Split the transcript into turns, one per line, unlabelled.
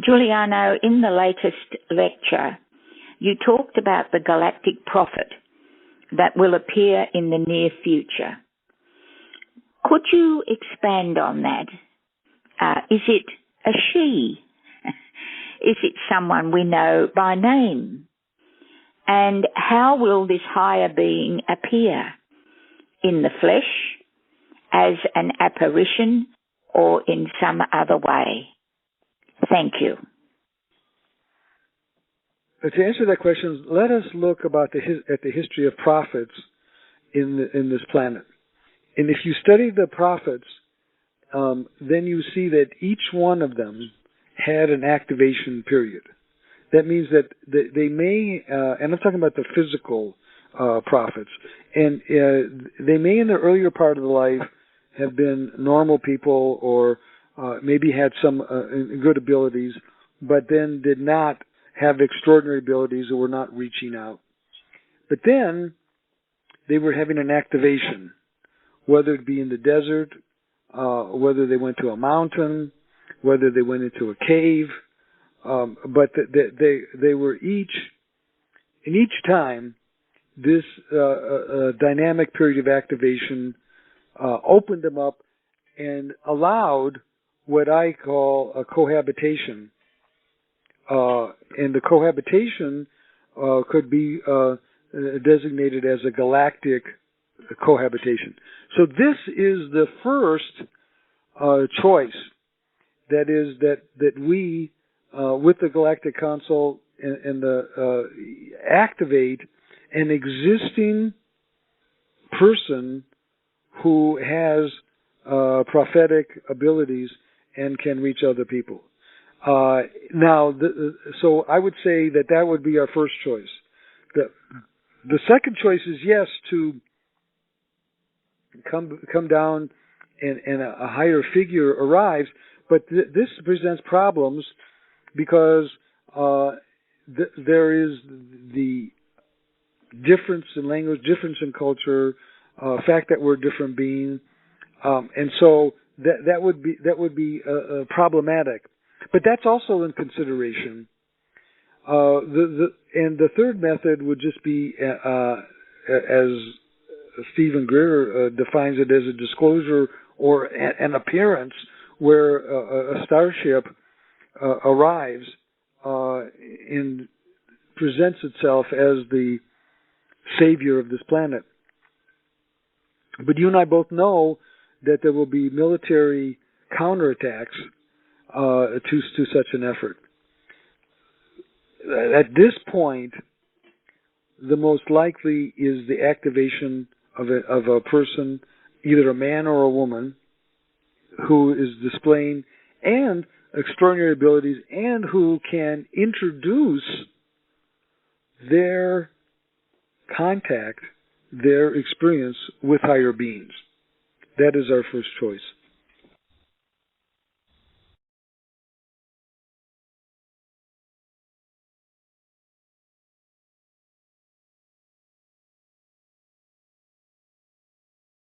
Juliano, in the latest lecture, you talked about the Galactic Prophet that will appear in the near future. Could you expand on that? Is it a she? Is it someone we know by name? And how will this higher being appear? In the flesh, as an apparition, or in some other way? Thank you.
To answer that question, let us look at the history of prophets in this planet. And if you study the prophets, then you see that each one of them had an activation period. That means that they may, and I'm talking about the physical prophets, and they may in the earlier part of the life have been normal people or maybe had some good abilities, but then did not have extraordinary abilities or were not reaching out. But then they were having an activation, whether it be in the desert, whether they went to a mountain, whether they went into a cave, but they were each time this dynamic period of activation opened them up and allowed what I call a cohabitation. And the cohabitation could be designated as a galactic cohabitation. So this is the first choice. That is that we, with the Galactic Council, and activate an existing person who has prophetic abilities and can reach other people. So I would say that would be our first choice. The second choice is, yes, to come down and a higher figure arrives, but this presents problems because there is the difference in language, difference in culture, fact that we're different beings, and so that would be problematic. But that's also in consideration. And the third method would just be, as Stephen Greer defines it, as a disclosure or an appearance where a starship arrives and presents itself as the savior of this planet. But you and I both know that there will be military counterattacks to such an effort. At this point, the most likely is the activation of a person, either a man or a woman, who is displaying and extraordinary abilities and who can introduce their contact, their experience with higher beings. That is our first choice.